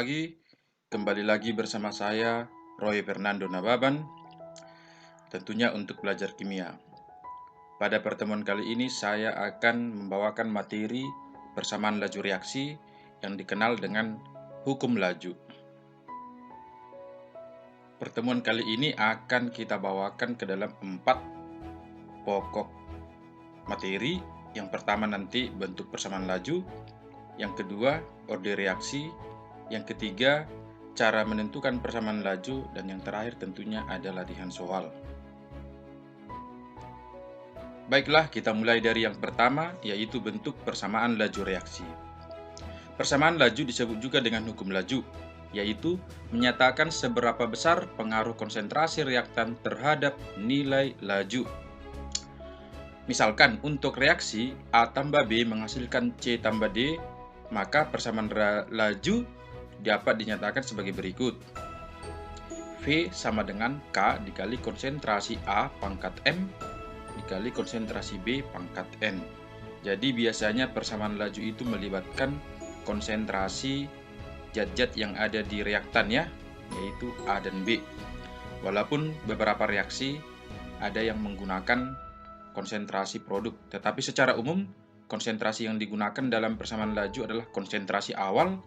pagi, kembali lagi bersama saya Roy Fernando Nababan, tentunya untuk belajar kimia. Pada pertemuan kali ini saya akan membawakan materi persamaan laju reaksi yang dikenal dengan hukum laju. Pertemuan kali ini akan kita bawakan ke dalam 4 pokok materi. Yang pertama nanti bentuk persamaan laju, yang kedua orde reaksi, yang ketiga cara menentukan persamaan laju, dan yang terakhir tentunya ada latihan soal. Baiklah, kita mulai dari yang pertama, yaitu bentuk persamaan laju reaksi. Persamaan laju disebut juga dengan hukum laju, yaitu menyatakan seberapa besar pengaruh konsentrasi reaktan terhadap nilai laju. Misalkan untuk reaksi A tambah B menghasilkan C tambah D, maka persamaan laju dapat dinyatakan sebagai berikut. V sama dengan K dikali konsentrasi A pangkat M dikali konsentrasi B pangkat N. Jadi biasanya persamaan laju itu melibatkan konsentrasi zat-zat yang ada di reaktan ya, yaitu A dan B. Walaupun beberapa reaksi ada yang menggunakan konsentrasi produk, tetapi secara umum konsentrasi yang digunakan dalam persamaan laju adalah konsentrasi awal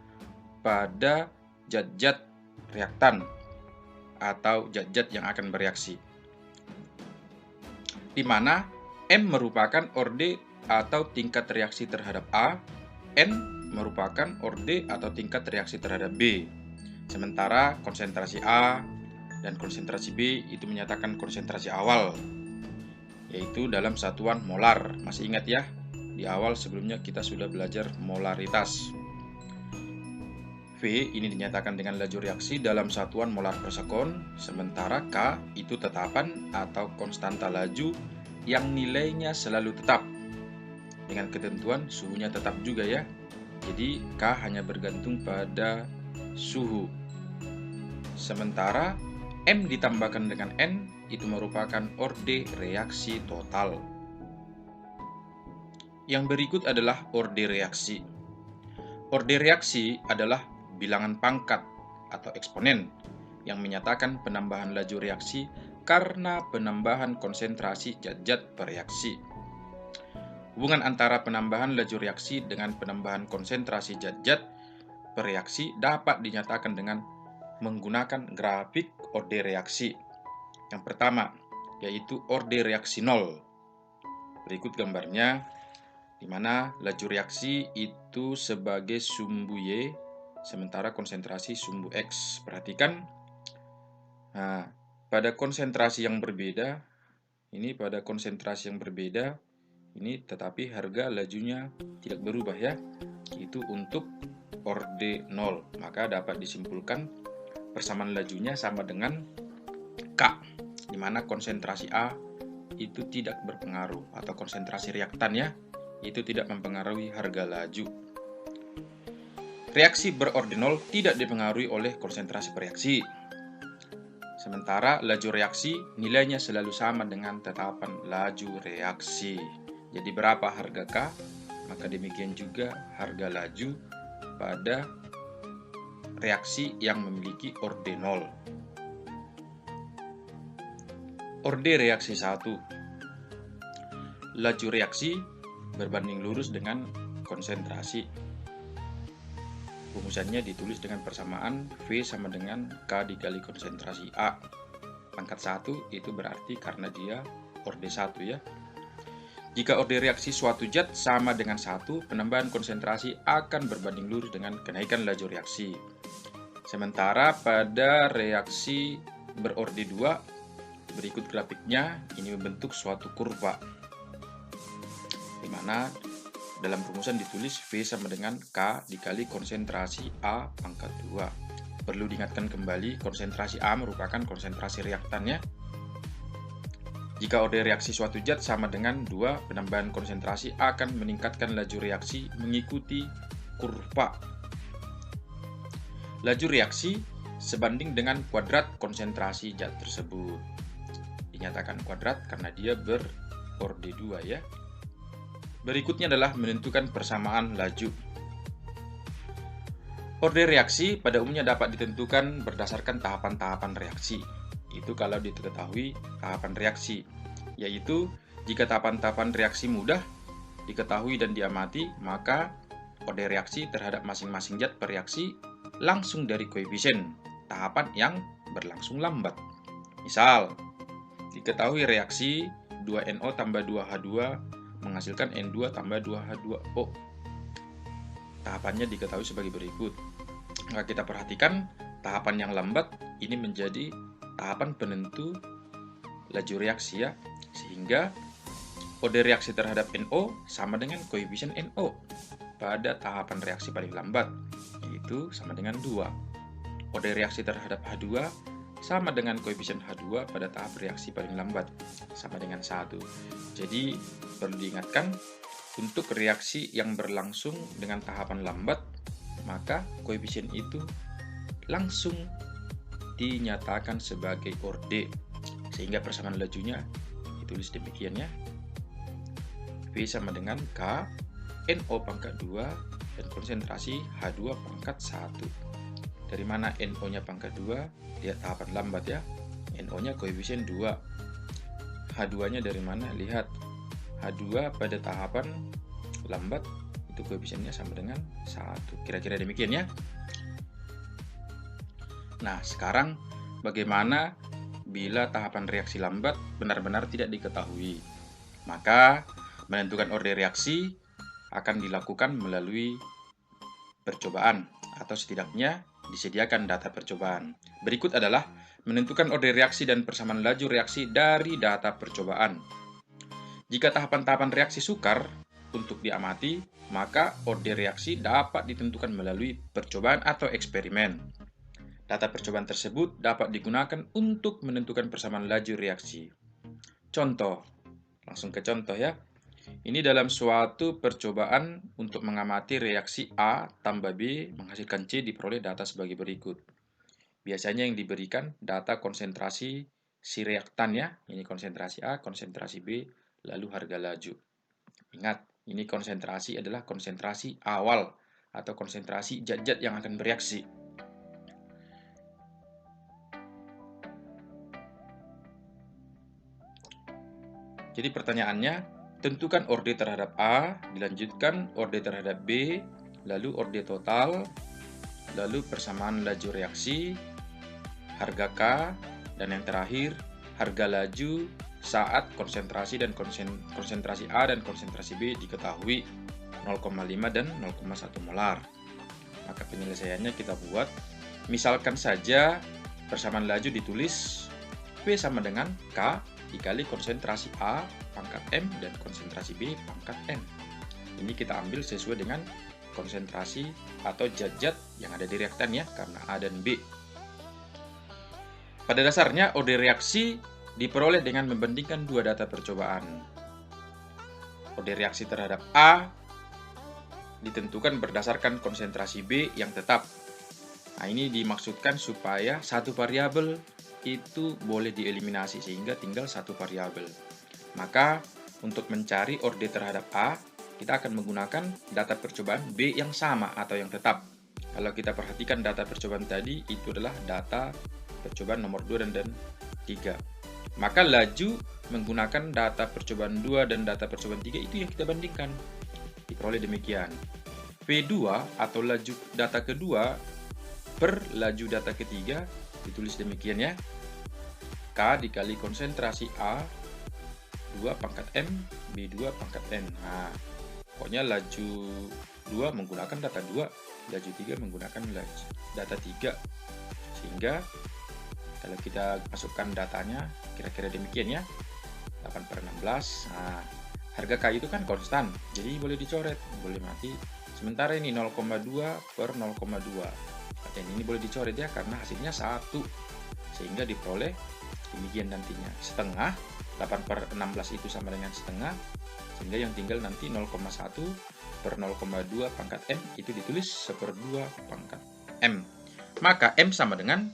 pada zat-zat reaktan atau zat-zat yang akan bereaksi, di mana M merupakan orde atau tingkat reaksi terhadap A, N merupakan orde atau tingkat reaksi terhadap B. Sementara konsentrasi A dan konsentrasi B itu menyatakan konsentrasi awal, yaitu dalam satuan molar. Masih ingat ya, di awal sebelumnya kita sudah belajar molaritas. V ini dinyatakan dengan laju reaksi dalam satuan molar per sekon, sementara K itu tetapan atau konstanta laju yang nilainya selalu tetap. Dengan ketentuan suhunya tetap juga ya. Jadi K hanya bergantung pada suhu. Sementara M ditambahkan dengan N itu merupakan orde reaksi total. Yang berikut adalah orde reaksi. Orde reaksi adalah bilangan pangkat atau eksponen yang menyatakan penambahan laju reaksi karena penambahan konsentrasi zat-zat bereaksi. Hubungan antara penambahan laju reaksi dengan penambahan konsentrasi zat-zat bereaksi dapat dinyatakan dengan menggunakan grafik orde reaksi. Yang pertama, yaitu orde reaksi 0. Berikut gambarnya, di mana laju reaksi itu sebagai sumbu Y, sementara konsentrasi sumbu X. Perhatikan, nah, pada konsentrasi yang berbeda, ini tetapi harga lajunya tidak berubah ya, itu untuk orde 0. Maka dapat disimpulkan persamaan lajunya sama dengan K, di mana konsentrasi A itu tidak berpengaruh, atau konsentrasi reaktannya itu tidak mempengaruhi harga laju. Reaksi berorde 0 tidak dipengaruhi oleh konsentrasi bereaksi. Sementara laju reaksi nilainya selalu sama dengan tetapan laju reaksi. Jadi berapa harga K, maka demikian juga harga laju pada reaksi yang memiliki orde 0. Orde reaksi 1. Laju reaksi berbanding lurus dengan konsentrasi. Rumusannya ditulis dengan persamaan V sama dengan K dikali konsentrasi A. Pangkat 1 itu berarti karena dia orde 1 ya. Jika orde reaksi suatu zat sama dengan 1, penambahan konsentrasi akan berbanding lurus dengan kenaikan laju reaksi. Sementara pada reaksi berorde 2, berikut grafiknya, ini membentuk suatu kurva, di mana dalam rumusan ditulis V sama dengan K dikali konsentrasi A pangkat 2. Perlu diingatkan kembali, konsentrasi A merupakan konsentrasi reaktannya. Jika orde reaksi suatu zat sama dengan 2, penambahan konsentrasi akan meningkatkan laju reaksi mengikuti kurva. Laju reaksi sebanding dengan kuadrat konsentrasi zat tersebut. Dinyatakan kuadrat karena dia berorde 2 ya. Berikutnya adalah menentukan persamaan laju. Orde reaksi pada umumnya dapat ditentukan berdasarkan tahapan-tahapan reaksi. Itu kalau diketahui tahapan reaksi, yaitu jika tahapan-tahapan reaksi mudah diketahui dan diamati, maka orde reaksi terhadap masing-masing zat bereaksi langsung dari koefisien tahapan yang berlangsung lambat. Misal, diketahui reaksi 2NO tambah 2H2 menghasilkan N2 tambah 2H2O. Tahapannya diketahui sebagai berikut. Maka kita perhatikan tahapan yang lambat ini menjadi tahapan penentu laju reaksi ya. Sehingga orde reaksi terhadap NO sama dengan koefisien NO pada tahapan reaksi paling lambat, yaitu sama dengan 2. Orde reaksi terhadap H2 sama dengan koefisien H2 pada tahap reaksi paling lambat, sama dengan 1. Jadi perlu diingatkan, untuk reaksi yang berlangsung dengan tahapan lambat, maka koefisien itu langsung dinyatakan sebagai orde, sehingga persamaan lajunya ditulis demikian ya. V sama dengan K NO pangkat 2 dan konsentrasi H2 pangkat 1. Dari mana NO-nya pangkat 2? Lihat tahapan lambat ya. NO-nya koefisien 2. H2-nya dari mana? Lihat. H2 pada tahapan lambat itu koefisiennya sama dengan 1. Kira-kira demikian ya. Nah, sekarang bagaimana bila tahapan reaksi lambat benar-benar tidak diketahui? Maka menentukan orde reaksi akan dilakukan melalui percobaan atau setidaknya disediakan data percobaan. Berikut adalah menentukan orde reaksi dan persamaan laju reaksi dari data percobaan. Jika tahapan-tahapan reaksi sukar untuk diamati, maka orde reaksi dapat ditentukan melalui percobaan atau eksperimen. Data percobaan tersebut dapat digunakan untuk menentukan persamaan laju reaksi. Contoh, langsung ke contoh ya. Ini dalam suatu percobaan untuk mengamati reaksi A tambah B menghasilkan C diperoleh data sebagai berikut. Biasanya yang diberikan data konsentrasi si reaktan ya. Ini konsentrasi A, konsentrasi B, lalu harga laju. Ingat, ini konsentrasi adalah konsentrasi awal atau konsentrasi zat-zat yang akan bereaksi. Jadi pertanyaannya, tentukan orde terhadap A, dilanjutkan orde terhadap B, lalu orde total, lalu persamaan laju reaksi, harga K, dan yang terakhir harga laju saat konsentrasi dan konsentrasi A dan konsentrasi B diketahui 0,5 dan 0,1 molar. Maka penyelesaiannya kita buat, misalkan saja persamaan laju ditulis P sama dengan K dikali konsentrasi A pangkat M dan konsentrasi B pangkat M. Ini kita ambil sesuai dengan konsentrasi atau zat-zat yang ada di reaktan ya, karena A dan B. Pada dasarnya orde reaksi diperoleh dengan membandingkan dua data percobaan. Orde reaksi terhadap A ditentukan berdasarkan konsentrasi B yang tetap. Nah, ini dimaksudkan supaya satu variabel itu boleh dieliminasi sehingga tinggal satu variabel. Maka untuk mencari orde terhadap A, kita akan menggunakan data percobaan B yang sama atau yang tetap. Kalau kita perhatikan data percobaan tadi, itu adalah data percobaan nomor 2 dan 3. Maka laju menggunakan data percobaan 2 dan data percobaan 3 itu yang kita bandingkan. Diperoleh demikian. P2 atau laju data kedua per laju data ketiga ditulis demikian ya. K dikali konsentrasi A 2 pangkat M, B2 pangkat N. Nah, pokoknya laju 2 menggunakan data 2, laju 3 menggunakan data 3. Sehingga kalau kita masukkan datanya kira-kira demikian ya. 8/16. Nah, harga K itu kan konstan, jadi boleh dicoret, boleh mati. Sementara ini 0,2 per 0,2. Dan ini boleh dicoret ya karena hasilnya 1. Sehingga diperoleh demikian nantinya. Setengah 8/16 itu sama dengan setengah, sehingga yang tinggal nanti 0,1 per 0,2 pangkat M itu ditulis 1/2 pangkat M. Maka M sama dengan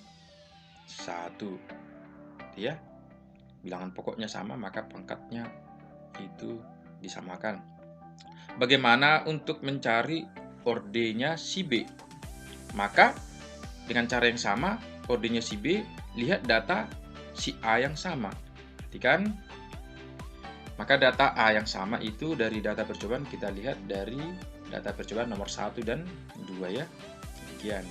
1. Ya, bilangan pokoknya sama, maka pangkatnya itu disamakan. Bagaimana untuk mencari ordenya si B? Maka dengan cara yang sama, ordenya si B, lihat data si A yang sama. Perhatikan. Maka data A yang sama itu dari data percobaan kita lihat dari data percobaan nomor 1 dan 2 ya. Demikian.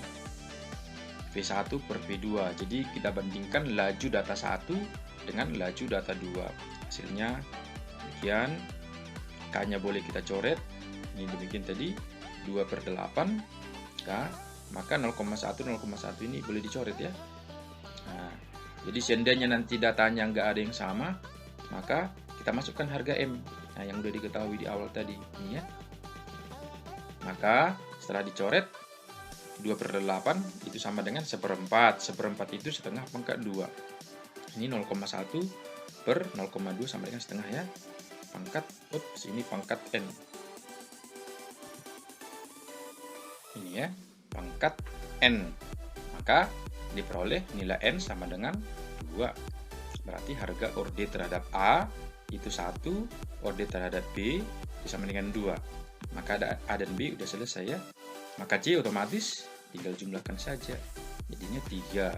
V1 per V2. Jadi kita bandingkan laju data 1 dengan laju data 2. Hasilnya demikian. K-nya boleh kita coret. Ini demikian tadi 2/8 K. Maka 0,1 ini boleh dicoret ya. Nah, jadi seandainya nanti datanya nggak ada yang sama, maka kita masukkan harga M. Nah, yang udah diketahui di awal tadi ini ya. Maka setelah dicoret 2/8 itu sama dengan 1/4. 1/4 itu setengah pangkat 2. Ini 0,1 per 0,2 sama dengan setengah ya. Pangkat, ini pangkat N. Ini ya, pangkat N. Maka diperoleh nilai N sama dengan 2. Berarti harga orde terhadap A itu 1, orde terhadap B itu sama dengan 2. Maka A dan B udah selesai ya. Maka C otomatis tinggal jumlahkan saja. Jadinya 3.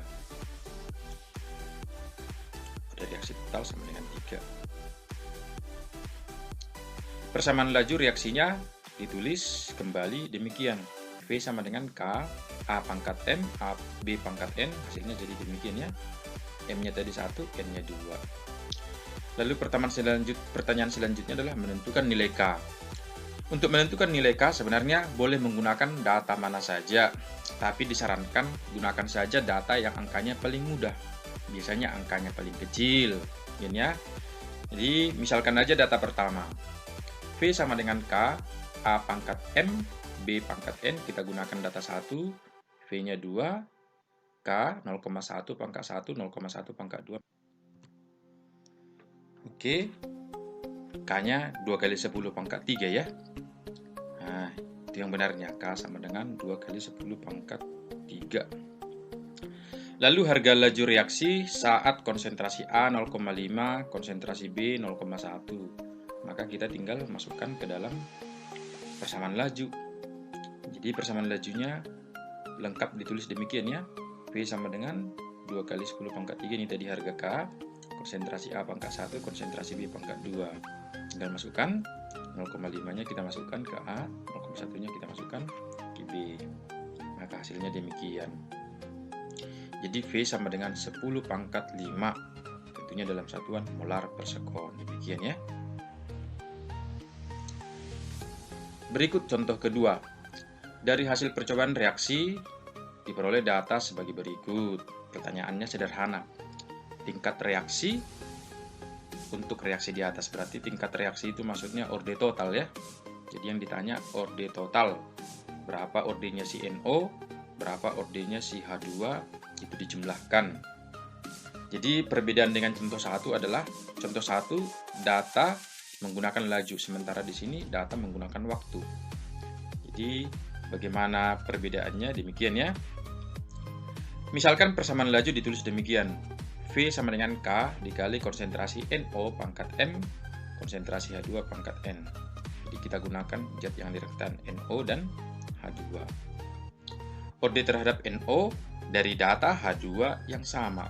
Orde reaksi total sama dengan 3. Persamaan laju reaksinya ditulis kembali demikian. V sama dengan K, A pangkat M, A, B pangkat N, hasilnya jadi demikian ya. M-nya tadi 1, N-nya 2. Lalu pertanyaan selanjutnya adalah menentukan nilai K. Untuk menentukan nilai K sebenarnya boleh menggunakan data mana saja, tapi disarankan gunakan saja data yang angkanya paling mudah. Biasanya angkanya paling kecil, ya. Jadi misalkan aja data pertama. V sama dengan K, A pangkat M, B pangkat N, kita gunakan data 1, V-nya 2, K 0,1 pangkat 1, 0,1 pangkat 2. Oke, K-nya 2 kali 10 pangkat 3 ya. Nah, itu yang benarnya, K sama dengan 2 kali 10 pangkat 3. Lalu harga laju reaksi saat konsentrasi A 0,5, konsentrasi B 0,1. Maka kita tinggal masukkan ke dalam persamaan laju. Jadi persamaan lajunya lengkap ditulis demikian ya. V sama dengan 2 kali 10 pangkat 3, ini tadi harga K. Konsentrasi A pangkat 1, konsentrasi B pangkat 2. Tinggal masukkan 0,5-nya kita masukkan ke A, 0,1-nya kita masukkan ke B. Maka hasilnya demikian. Jadi V sama dengan 10 pangkat 5. Tentunya dalam satuan molar per sekon. Demikian ya. Berikut contoh kedua. Dari hasil percobaan reaksi diperoleh data sebagai berikut. Pertanyaannya sederhana. Tingkat reaksi untuk reaksi di atas, berarti tingkat reaksi itu maksudnya orde total ya. Jadi yang ditanya orde total. Berapa ordenya si NO, berapa ordenya si H2, itu dijumlahkan. Jadi perbedaan dengan contoh 1 adalah contoh 1 data menggunakan laju, sementara di sini data menggunakan waktu. Jadi bagaimana perbedaannya? Demikian ya. Misalkan persamaan laju ditulis demikian. V sama dengan K dikali konsentrasi NO pangkat M, konsentrasi H2 pangkat N. Jadi kita gunakan zat yang direktan NO dan H2. Orde terhadap NO dari data H2 yang sama.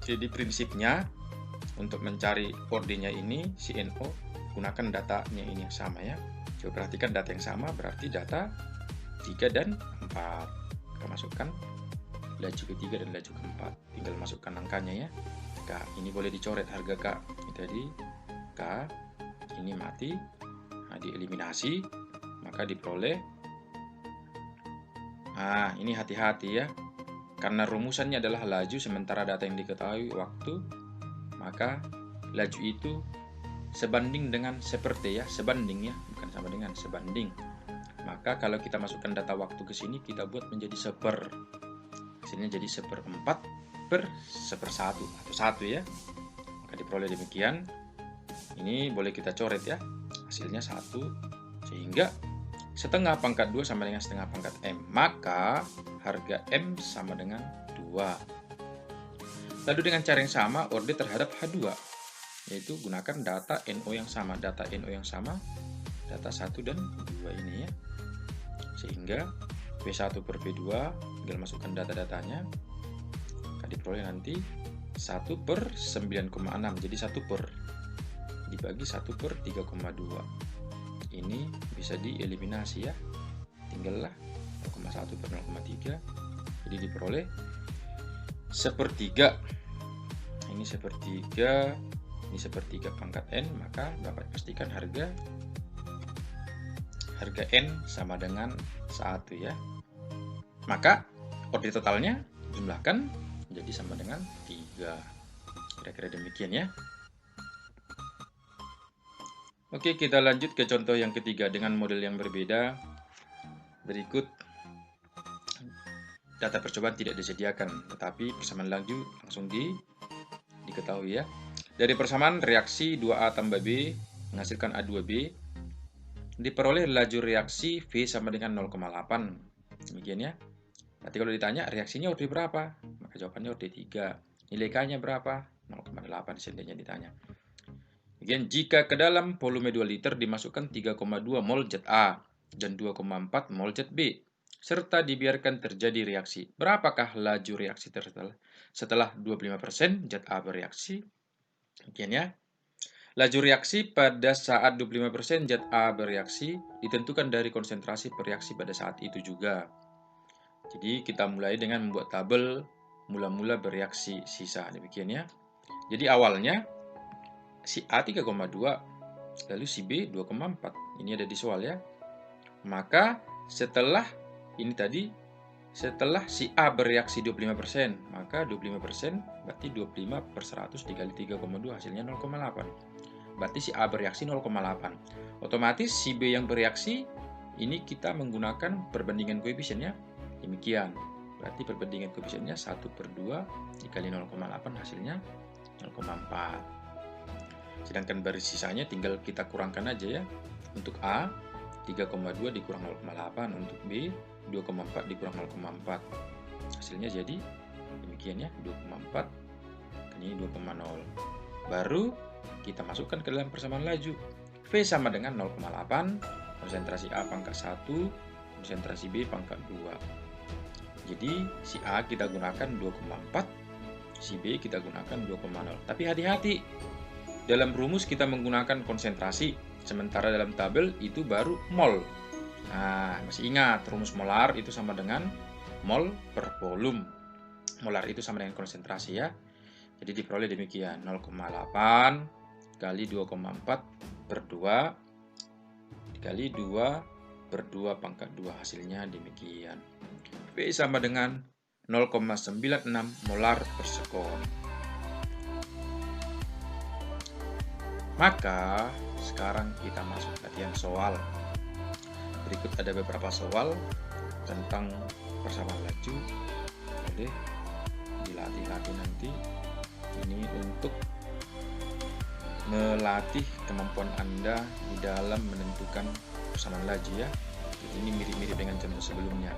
Jadi prinsipnya untuk mencari ordenya ini si NO gunakan datanya ini yang sama ya. Coba perhatikan data yang sama berarti data 3 dan 4. Kita masukkan laju ketiga dan laju keempat. Tinggal masukkan angkanya ya. K, ini boleh dicoret harga K. Ini tadi K, ini mati. Nah, dieliminasi, maka diperoleh. Nah, ini hati-hati ya. Karena rumusannya adalah laju sementara data yang diketahui waktu, maka laju itu sebanding dengan seperti ya, sebanding ya, bukan sama dengan, sebanding. Maka kalau kita masukkan data waktu ke sini, kita buat menjadi seper. Hasilnya jadi 1/4 per 1/1 atau 1 ya. Maka diperoleh demikian. Ini boleh kita coret ya. Hasilnya 1, sehingga setengah pangkat 2 sama dengan setengah pangkat M. Maka harga M sama dengan 2. Lalu dengan cara yang sama, orde terhadap H2. Yaitu gunakan data NO yang sama. Data NO yang sama, data 1 dan 2 ini ya. Sehingga V1 per V2, tinggal masukkan data-datanya, akan diperoleh nanti 1 per 9,6, jadi 1 per dibagi 1 per 3,2. Ini bisa dieliminasi ya, tinggallah 0,1 per 0,3, jadi diperoleh sepertiga. Ini sepertiga, ini sepertiga pangkat N, maka dapat pastikan harga N sama dengan 1 ya. Maka order totalnya jumlahkan jadi sama dengan 3. Kira-kira demikian ya. Oke, kita lanjut ke contoh yang ketiga dengan model yang berbeda. Berikut data percobaan tidak disediakan, tetapi persamaan laju langsung diketahui ya. Dari persamaan reaksi 2A tambah B menghasilkan A2B, diperoleh laju reaksi V sama dengan 0,8. Demikian ya. Nanti kalau ditanya reaksinya order berapa, maka jawabannya order 3. Nilai K-nya berapa? 0,8 seandainya ditanya. Kemudian jika ke dalam volume 2 liter dimasukkan 3,2 mol zat A dan 2,4 mol zat B, serta dibiarkan terjadi reaksi, berapakah laju reaksi setelah 25% zat A bereaksi? Demikian ya. Laju reaksi pada saat 25% zat A bereaksi ditentukan dari konsentrasi bereaksi pada saat itu juga. Jadi kita mulai dengan membuat tabel mula-mula bereaksi sisa. Demikian ya. Jadi awalnya si A 3,2, lalu si B 2,4. Ini ada di soal ya. Maka setelah ini tadi, setelah si A bereaksi 25%, maka 25% berarti 25 per 100 dikali 3,2 hasilnya 0,8. Berarti si A bereaksi 0,8. Otomatis si B yang bereaksi, ini kita menggunakan perbandingan koefisiennya. Demikian. Berarti perbandingan koefisiennya 1 per 2 dikali 0,8 hasilnya 0,4. Sedangkan baris sisanya tinggal kita kurangkan aja ya. Untuk A 3,2 dikurang 0,8, untuk B 2,4 dikurang 0,4. Hasilnya jadi demikian ya, 2,4 ini 2,0. Baru kita masukkan ke dalam persamaan laju. V sama dengan 0,8, konsentrasi A pangkat 1, konsentrasi B pangkat 2. Jadi si A kita gunakan 2,4, si B kita gunakan 2,0. Tapi hati-hati, dalam rumus kita menggunakan konsentrasi, sementara dalam tabel itu baru mol. Nah, masih ingat, rumus molar itu sama dengan mol per volume. Molar itu sama dengan konsentrasi ya. Jadi diperoleh demikian, 0,8 kali 2,4 per 2 dikali 2 per 2 pangkat 2, hasilnya demikian. V sama dengan 0,96 molar per sekon. Maka sekarang kita masuk latihan soal. Berikut ada beberapa soal tentang persamaan laju. Boleh dilatih-latih nanti. Ini untuk melatih kemampuan Anda di dalam menentukan persamaan laju ya. Ini mirip-mirip dengan contoh sebelumnya.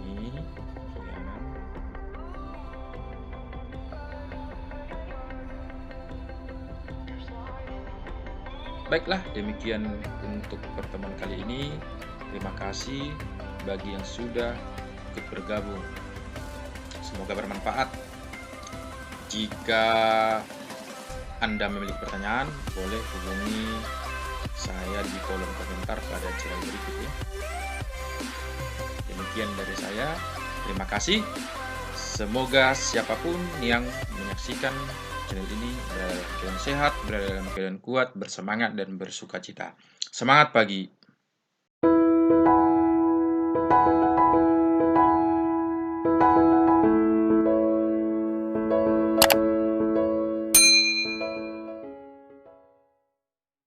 Ini baiklah, demikian untuk pertemuan kali ini. Terima kasih bagi yang sudah ikut bergabung. Semoga bermanfaat. Jika Anda memiliki pertanyaan, boleh hubungi saya di kolom komentar pada channel berikut ya. Demikian dari saya. Terima kasih. Semoga siapapun yang menyaksikan channel ini berada dalam keadaan sehat, berada dalam keadaan kuat, bersemangat, dan bersukacita. Semangat pagi!